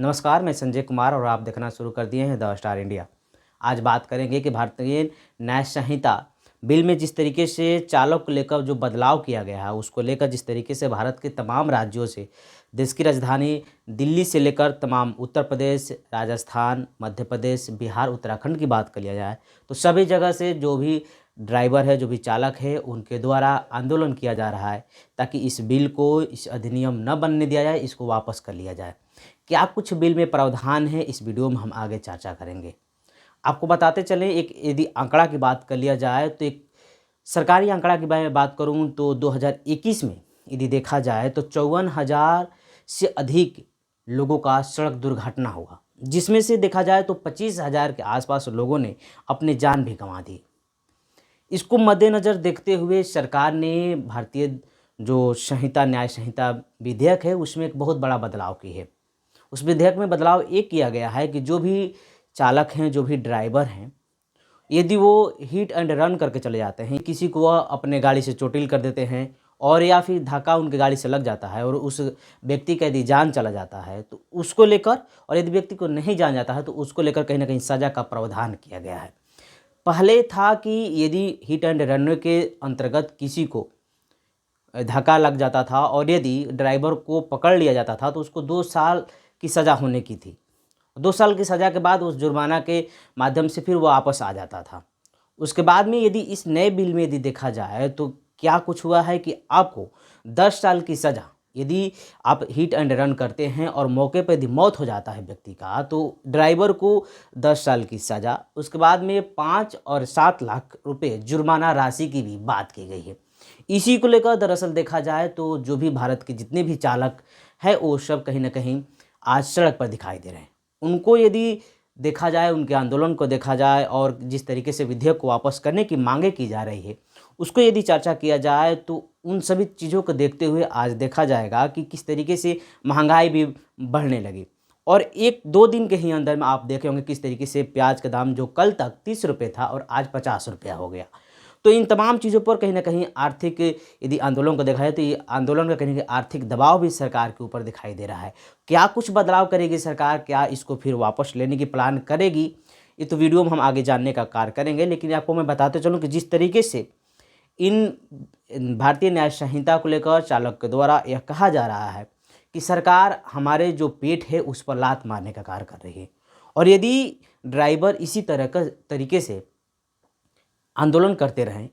नमस्कार, मैं संजय कुमार और आप देखना शुरू कर दिए हैं द स्टार इंडिया। आज बात करेंगे कि भारतीय न्याय संहिता बिल में जिस तरीके से चालक को लेकर जो बदलाव किया गया है, उसको लेकर जिस तरीके से भारत के तमाम राज्यों से, देश की राजधानी दिल्ली से लेकर तमाम उत्तर प्रदेश, राजस्थान, मध्य प्रदेश, बिहार, उत्तराखंड की बात कर लिया जाए तो सभी जगह से जो भी ड्राइवर है, जो भी चालक है, उनके द्वारा आंदोलन किया जा रहा है ताकि इस बिल को, इस अधिनियम न बनने दिया जाए, इसको वापस कर लिया जाए। क्या कुछ बिल में प्रावधान है, इस वीडियो में हम आगे चर्चा करेंगे। आपको बताते चलें, एक यदि आंकड़ा की बात कर लिया जाए तो एक सरकारी आंकड़ा के बारे में बात करूं तो 2021 में यदि देखा जाए तो 54,000 से अधिक लोगों का सड़क दुर्घटना हुआ, जिसमें से देखा जाए तो 25,000 के आसपास लोगों ने अपनी जान भी गंवा दी। इसको मद्देनज़र देखते हुए सरकार ने भारतीय जो संहिता, न्याय संहिता विधेयक है, उसमें एक बहुत बड़ा बदलाव की है। उस विधेयक में बदलाव ये किया गया है कि जो भी चालक हैं, जो भी ड्राइवर हैं, यदि वो हिट एंड रन करके चले जाते हैं, किसी को वह अपने गाड़ी से चोटिल कर देते हैं और या फिर धक्का उनके गाड़ी से लग जाता है और उस व्यक्ति का यदि जान चला जाता है तो उसको लेकर, और यदि व्यक्ति को नहीं जान जाता है तो उसको लेकर कहीं ना कहीं सज़ा का प्रावधान किया गया है। पहले था कि यदि हिट एंड रन के अंतर्गत किसी को धक्का लग जाता था और यदि ड्राइवर को पकड़ लिया जाता था तो उसको 2 साल की सज़ा होने की थी। 2 साल की सज़ा के बाद उस जुर्माना के माध्यम से फिर वो वापस आ जाता था। उसके बाद में यदि इस नए बिल में यदि देखा जाए तो क्या कुछ हुआ है कि आपको 10 साल की सज़ा, यदि आप हिट एंड रन करते हैं और मौके पर यदि मौत हो जाता है व्यक्ति का, तो ड्राइवर को 10 साल की सज़ा, उसके बाद में 5 और 7 लाख रुपए जुर्माना राशि की भी बात की गई है। इसी को लेकर दरअसल देखा जाए तो जो भी भारत के जितने भी चालक हैं, वो सब कहीं ना कहीं आज सड़क पर दिखाई दे रहे हैं। उनको यदि देखा जाए, उनके आंदोलन को देखा जाए और जिस तरीके से विधेयक को वापस करने की मांगे की जा रही है, उसको यदि चर्चा किया जाए तो उन सभी चीज़ों को देखते हुए आज देखा जाएगा कि किस तरीके से महंगाई भी बढ़ने लगी। और 1-2 दिन के ही अंदर में आप देखे होंगे किस तरीके से प्याज का दाम जो कल तक 30 रुपये था और आज 50 रुपया हो गया। तो इन तमाम चीज़ों पर कहीं ना कहीं आर्थिक यदि आंदोलन को देखा जाए तो ये आंदोलन का कहीं ना कहीं आर्थिक दबाव भी सरकार के ऊपर दिखाई दे रहा है। क्या कुछ बदलाव करेगी सरकार, क्या इसको फिर वापस लेने की प्लान करेगी, ये तो वीडियो में हम आगे जानने का कार्य करेंगे। लेकिन आपको मैं बताते चलूँ कि जिस तरीके से इन भारतीय न्याय संहिता को लेकर चालक के द्वारा यह कहा जा रहा है कि सरकार हमारे जो पेट है उस पर लात मारने का कार्य कर रही है, और यदि ड्राइवर इसी तरह का तरीके से आंदोलन करते रहें,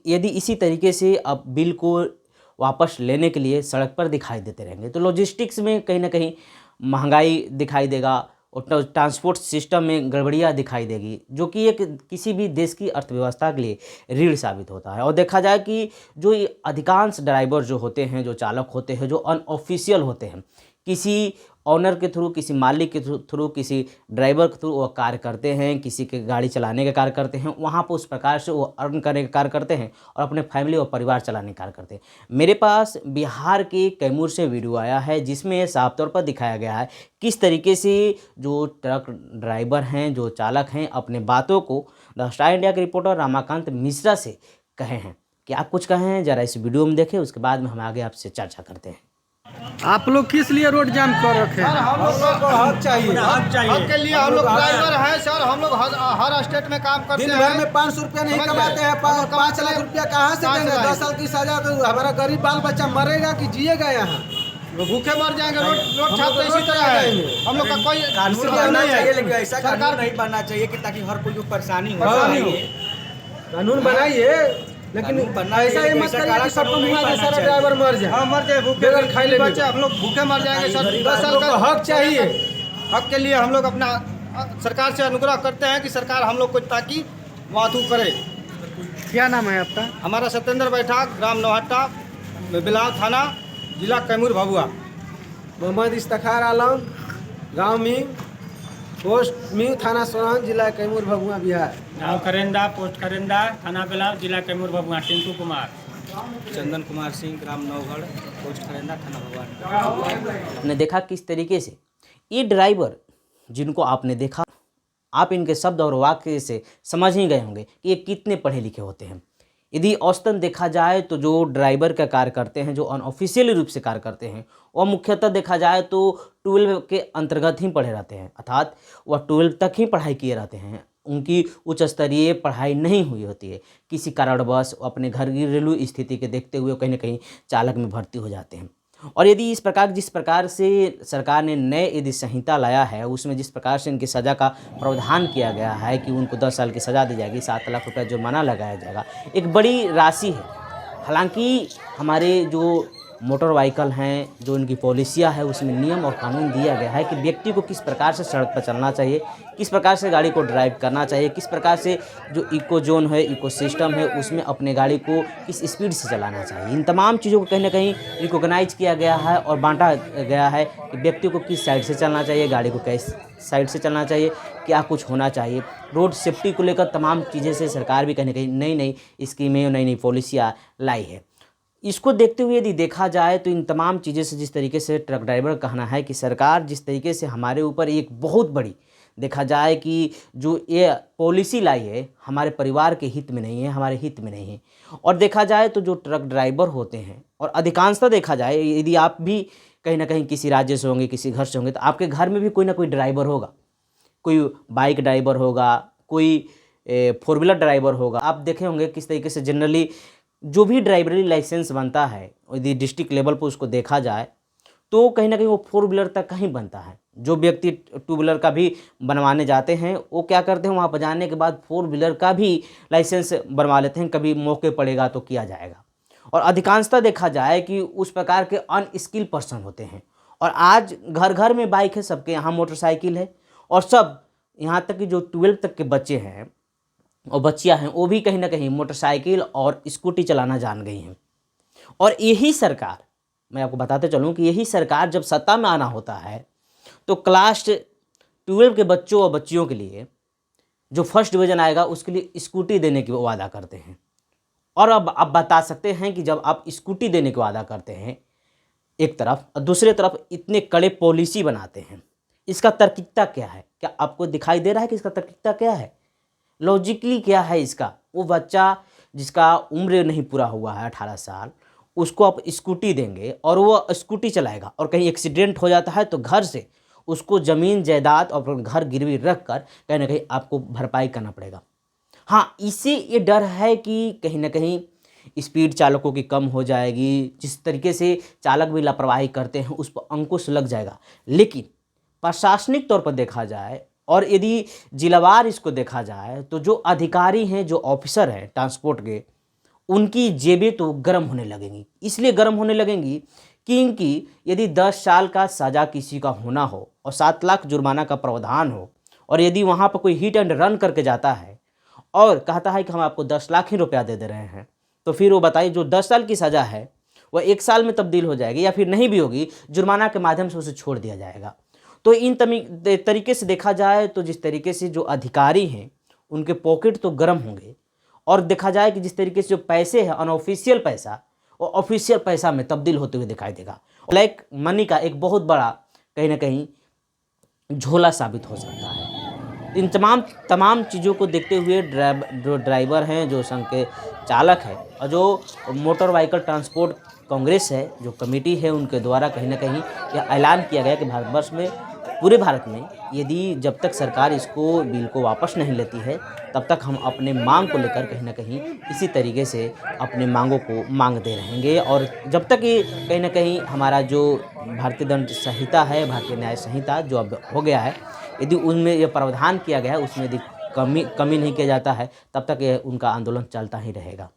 यदि इसी तरीके से अब बिल को वापस लेने के लिए सड़क पर दिखाई देते रहेंगे तो लॉजिस्टिक्स में कहीं ना कहीं महंगाई दिखाई देगा और ट्रांसपोर्ट सिस्टम में गड़बड़ियाँ दिखाई देगी, जो कि एक किसी भी देश की अर्थव्यवस्था के लिए रीढ़ साबित होता है। और देखा जाए कि जो ये अधिकांश ड्राइवर जो होते हैं, जो चालक होते हैं, जो अनऑफिशियल होते हैं, किसी ऑनर के थ्रू, किसी मालिक के थ्रू, किसी ड्राइवर के थ्रू वो कार्य करते हैं, किसी के गाड़ी चलाने का कार्य करते हैं, वहाँ पर उस प्रकार से वो अर्न करने का कार्य करते हैं और अपने फैमिली और परिवार चलाने का कार्य करते हैं। मेरे पास बिहार के कैमूर से वीडियो आया है जिसमें साफ तौर पर दिखाया गया है किस तरीके से जो ट्रक ड्राइवर हैं, जो चालक हैं, अपने बातों को द स्टार इंडिया के रिपोर्टर रमाकांत मिश्रा से कहे हैं। क्या कुछ कहे हैं, ज़रा इस वीडियो में देखें, उसके बाद में हम आगे आपसे चर्चा करते हैं। आप लोग किस लिए रोड जाम कर रखे हैं? हम लोग को हक चाहिए, हक के लिए हम लोग ड्राइवर हैं सर। हम लोग हर स्टेट में काम करते हैं। दिन भर में 500 रुपया नहीं कमाते हैं, 5 लाख रुपया कहाँ से देंगे? 10 साल की सजा तो हमारा गरीब बाल बच्चा मरेगा कि जिएगा यहाँ? भूखे मर जाएंगे। रोड छाप तो इसी तरह है। हम लोग का कोई कानून बनना चाहिए, लेकिन ऐसा कानून नहीं बनना चाहिए कि ताकि हर कोई को परेशानी हो। कानून बनाइए, लेकिन ऐसा ये मत करिए कि सबको मुआवजा सारा ड्राइवर मर जाए। हाँ, मर जाए, भूखे खाई ले बच्चे, हम लोग भूखे मर जाएंगे सर। 10 साल का हक चाहिए। हक के लिए हम लोग अपना सरकार से अनुग्रह करते हैं कि सरकार हम लोग को ताकि वातू करे। क्या नाम है आपका? हमारा सत्येंद्र बैठाक, ग्राम नौहट्टा, बिलाव थाना, जिला कैमूर भभुआ। मोहम्मद इफ्तिखार आलम, गाँव में पोस्ट में, थाना सोहन, जिला कैमूर भभुआ, बिहार। गाँव करेंदा, पोस्ट करेंदा, थाना बेलाव, जिला कैमूर भभुआ। टिंकू कुमार। चंदन कुमार सिंह, ग्राम नौगढ़, पोस्ट करेंदा, थाना भगवान। आपने देखा किस तरीके से ये ड्राइवर जिनको आपने देखा, आप इनके शब्द और वाक्य से समझ ही गए होंगे कि ये कितने पढ़े लिखे होते हैं। यदि औसतन देखा जाए तो जो ड्राइवर का कार्य करते हैं, जो अनऑफिशियल रूप से कार्य करते हैं, वह मुख्यतः देखा जाए तो 12 के अंतर्गत ही पढ़े रहते हैं, अर्थात वह 12 तक ही पढ़ाई किए रहते हैं। उनकी उच्च स्तरीय पढ़ाई नहीं हुई होती है। किसी कारणवश अपने घर की घरेलू स्थिति के देखते हुए कहीं ना कहीं चालक में भर्ती हो जाते हैं। और यदि जिस प्रकार से सरकार ने नए यदि संहिता लाया है, उसमें जिस प्रकार से इनकी सज़ा का प्रावधान किया गया है कि उनको 10 साल की सज़ा दी जाएगी, 7 लाख रुपये जुर्माना लगाया जाएगा, एक बड़ी राशि है। हालांकि हमारे जो मोटर व्हीकल हैं, जो इनकी पॉलिसियाँ है, उसमें नियम और कानून दिया गया है कि व्यक्ति को किस प्रकार से सड़क पर चलना चाहिए, किस प्रकार से गाड़ी को ड्राइव करना चाहिए, किस प्रकार से जो इको जोन है, इको सिस्टम है, उसमें अपने गाड़ी को किस स्पीड से चलाना चाहिए। इन तमाम चीज़ों को कहीं ना कहीं रिकॉग्नाइज किया गया है और बांटा गया है कि व्यक्ति को किस साइड से चलना चाहिए, गाड़ी को किस साइड से चलना चाहिए, क्या कुछ होना चाहिए। रोड सेफ्टी को लेकर तमाम चीज़ें से सरकार भी कहीं ना कहीं नई नई स्कीमें और नई नई पॉलिसियाँ लाई है। इसको देखते हुए यदि देखा जाए तो इन तमाम चीज़ें से जिस तरीके से ट्रक ड्राइवर का कहना है कि सरकार जिस तरीके से हमारे ऊपर एक बहुत बड़ी देखा जाए कि जो ये पॉलिसी लाई है, हमारे परिवार के हित में नहीं है, हमारे हित में नहीं है। और देखा जाए तो जो ट्रक ड्राइवर होते हैं, और अधिकांशतः देखा जाए यदि आप भी कहीं ना कहीं किसी राज्य से होंगे, किसी घर से होंगे, तो आपके घर में भी कोई ना कोई ड्राइवर होगा। कोई बाइक ड्राइवर होगा, कोई 4 व्हीलर ड्राइवर होगा। आप देखे होंगे किस तरीके से जनरली जो भी ड्राइवरी लाइसेंस बनता है, यदि डिस्ट्रिक्ट लेवल पर उसको देखा जाए तो कहीं ना कहीं वो 4 व्हीलर तक का ही बनता है। जो व्यक्ति 2 व्हीलर का भी बनवाने जाते हैं, वो क्या करते हैं, वहाँ पर जाने के बाद 4 व्हीलर का भी लाइसेंस बनवा लेते हैं, कभी मौके पड़ेगा तो किया जाएगा। और अधिकांशतः देखा जाए कि उस प्रकार के अनस्किल पर्सन होते हैं। और आज घर घर में बाइक है, सबके यहाँ मोटरसाइकिल है, और सब यहाँ तक कि जो 12 तक के बच्चे हैं और बच्चियां हैं, वो भी कहीं ना कहीं मोटरसाइकिल और स्कूटी चलाना जान गई हैं। और यही सरकार, मैं आपको बताते चलूं कि यही सरकार जब सत्ता में आना होता है तो क्लास 12 के बच्चों और बच्चियों के लिए जो फर्स्ट डिवीज़न आएगा उसके लिए स्कूटी देने की वादा करते हैं। और अब आप बता सकते हैं कि जब आप स्कूटी देने की वादा करते हैं एक तरफ, और दूसरी तरफ इतने कड़े पॉलिसी बनाते हैं, इसका तार्किकता क्या है? क्या आपको दिखाई दे रहा है कि इसका तार्किकता क्या है, लॉजिकली क्या है इसका? वो बच्चा जिसका उम्र नहीं पूरा हुआ है 18 साल, उसको आप स्कूटी देंगे और वो स्कूटी चलाएगा, और कहीं एक्सीडेंट हो जाता है तो घर से उसको ज़मीन जायदाद और घर गिरवी रख कर कहीं ना कहीं आपको भरपाई करना पड़ेगा। हाँ, इससे ये डर है कि कहीं ना कहीं स्पीड चालकों की कम हो जाएगी, जिस तरीके से चालक भी लापरवाही करते हैं उस पर अंकुश लग जाएगा। लेकिन प्रशासनिक तौर पर देखा जाए और यदि जिलावार इसको देखा जाए तो जो अधिकारी हैं, जो ऑफिसर हैं ट्रांसपोर्ट के, उनकी जेबें तो गर्म होने लगेंगी। इसलिए गर्म होने लगेंगी क्योंकि यदि 10 साल का सज़ा किसी का होना हो और 7 लाख जुर्माना का प्रावधान हो, और यदि वहाँ पर कोई हिट एंड रन करके जाता है और कहता है कि हम आपको 10 लाख ही रुपया दे रहे हैं, तो फिर वो बताइए जो 10 साल की सज़ा है वह 1 साल में तब्दील हो जाएगी, या फिर नहीं भी होगी, जुर्माना के माध्यम से उसे छोड़ दिया जाएगा। तो इन तरीके से देखा जाए तो जिस तरीके से जो अधिकारी हैं उनके पॉकेट तो गर्म होंगे, और देखा जाए कि जिस तरीके से जो पैसे हैं अनऑफिशियल पैसा, वो ऑफिशियल पैसा में तब्दील होते हुए दिखाई देगा। ब्लैक मनी का एक बहुत बड़ा कहीं ना कहीं झोला साबित हो सकता है। इन तमाम चीज़ों को देखते हुए जो ड्राइवर हैं, जो संघ के चालक हैं, और जो मोटर व्हीकल ट्रांसपोर्ट कांग्रेस है, जो कमेटी है, उनके द्वारा कहीं ना कहीं यह ऐलान किया गया कि भारतवर्ष में, पूरे भारत में, यदि जब तक सरकार इसको बिल को वापस नहीं लेती है तब तक हम अपने मांग को लेकर कहीं ना कहीं इसी तरीके से अपने मांगों को मांगते रहेंगे। और जब तक ये कहीं ना कहीं हमारा जो भारतीय दंड संहिता है, भारतीय न्याय संहिता जो अब हो गया है, यदि उनमें यह प्रावधान किया गया है, उसमें यदि कमी नहीं किया जाता है, तब तक यह उनका आंदोलन चलता ही रहेगा।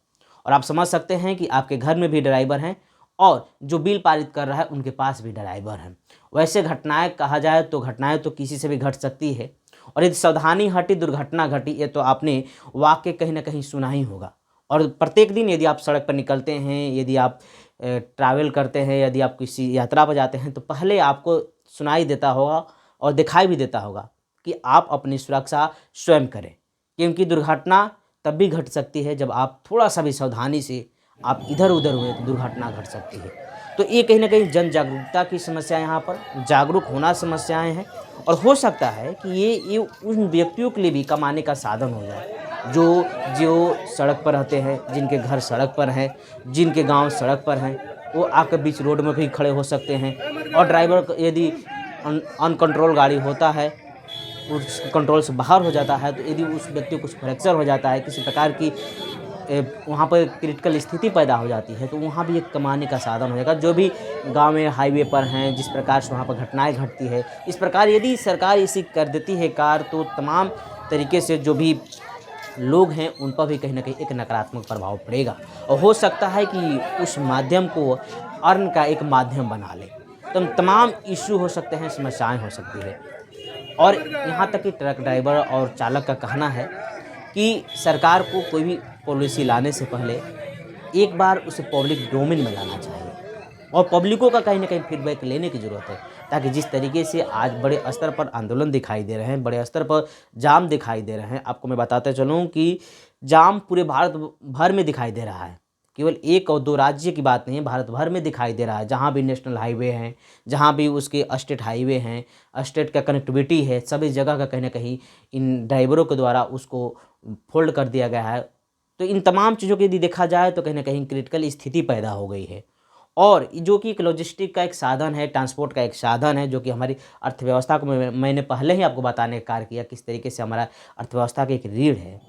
और आप समझ सकते हैं कि आपके घर में भी ड्राइवर हैं और जो बिल पारित कर रहा है उनके पास भी ड्राइवर हैं। वैसे घटनाएं कहा जाए तो घटनाएं तो किसी से भी घट सकती है, और यदि सावधानी हटी दुर्घटना घटी, ये तो आपने वाक्य कहीं ना कहीं सुना ही होगा। और प्रत्येक दिन यदि आप सड़क पर निकलते हैं, यदि आप ट्रैवल करते हैं, यदि आप किसी यात्रा पर जाते हैं, तो पहले आपको सुनाई देता होगा और दिखाई भी देता होगा कि आप अपनी सुरक्षा स्वयं करें, क्योंकि दुर्घटना तब भी घट सकती है जब आप थोड़ा सा भी सावधानी से आप इधर उधर हुए तो दुर्घटना घट सकती है। तो ये कहीं ना कहीं जन जागरूकता की समस्या, यहाँ पर जागरूक होना समस्याएं हैं, और हो सकता है कि ये उन व्यक्तियों के लिए भी कमाने का साधन हो जाए जो जो सड़क पर रहते हैं, जिनके घर सड़क पर हैं, जिनके गांव सड़क पर हैं, वो आकर बीच रोड में भी खड़े हो सकते हैं। और ड्राइवर यदि अनकंट्रोल गाड़ी होता है, उस कंट्रोल से बाहर हो जाता है, तो यदि उस व्यक्ति को कुछ फ्रैक्चर हो जाता है, किसी प्रकार की वहाँ पर क्रिटिकल स्थिति पैदा हो जाती है, तो वहाँ भी एक कमाने का साधन हो जाएगा। जो भी गांव में हाईवे पर हैं, जिस प्रकार से वहाँ पर घटनाएं घटती है, इस प्रकार यदि सरकार इसी कर देती है कार, तो तमाम तरीके से जो भी लोग हैं उन पर भी कहीं ना कहीं एक नकारात्मक प्रभाव पड़ेगा और हो सकता है कि उस माध्यम को अर्न का एक माध्यम बना ले। तो तमाम इशू हो सकते हैं, समस्याएं हो सकती है। और यहाँ तक कि ट्रक ड्राइवर और चालक का कहना है कि सरकार को कोई भी पॉलिसी लाने से पहले एक बार उसे पब्लिक डोमेन में लाना चाहिए और पब्लिकों का कहीं ना कहीं फीडबैक लेने की ज़रूरत है, ताकि जिस तरीके से आज बड़े स्तर पर आंदोलन दिखाई दे रहे हैं, बड़े स्तर पर जाम दिखाई दे रहे हैं। आपको मैं बताते चलूँ कि जाम पूरे भारत भर में दिखाई दे रहा है, केवल 1 और 2 राज्य की बात नहीं है, भारत भर में दिखाई दे रहा है। जहाँ भी नेशनल हाईवे हैं, जहाँ भी उसके स्टेट हाईवे हैं, स्टेट का कनेक्टिविटी है, सभी जगह का कहीं ना कहीं इन ड्राइवरों के द्वारा उसको फोल्ड कर दिया गया है। तो इन तमाम चीज़ों को यदि देखा जाए तो कहीं ना कहीं क्रिटिकल स्थिति पैदा हो गई है और जो कि एक लॉजिस्टिक का एक साधन है, ट्रांसपोर्ट का एक साधन है, जो कि हमारी अर्थव्यवस्था को मैंने पहले ही आपको बताने का कार्य किया किस तरीके से हमारा अर्थव्यवस्था की एक रीढ़ है।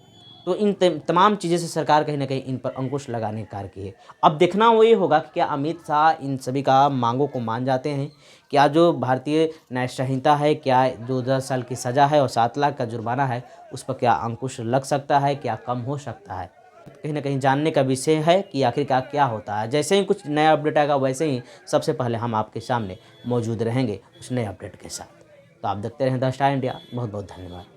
तो इन तमाम चीज़ें से सरकार कहीं ना कहीं इन पर अंकुश लगाने का कार्य की है। अब देखना वो ये होगा कि क्या अमित शाह इन सभी का मांगों को मान जाते हैं, क्या जो भारतीय न्याय संहिता है, क्या जो 10 साल की सज़ा है और 7 लाख का जुर्माना है, उस पर क्या अंकुश लग सकता है, क्या कम हो सकता है। कहीं ना कहीं जानने का विषय है कि आखिरकार क्या होता है। जैसे ही कुछ नया अपडेट आएगा वैसे ही सबसे पहले हम आपके सामने मौजूद रहेंगे उस नए अपडेट के साथ। तो आप देखते रहें द स्टार इंडिया। बहुत बहुत धन्यवाद।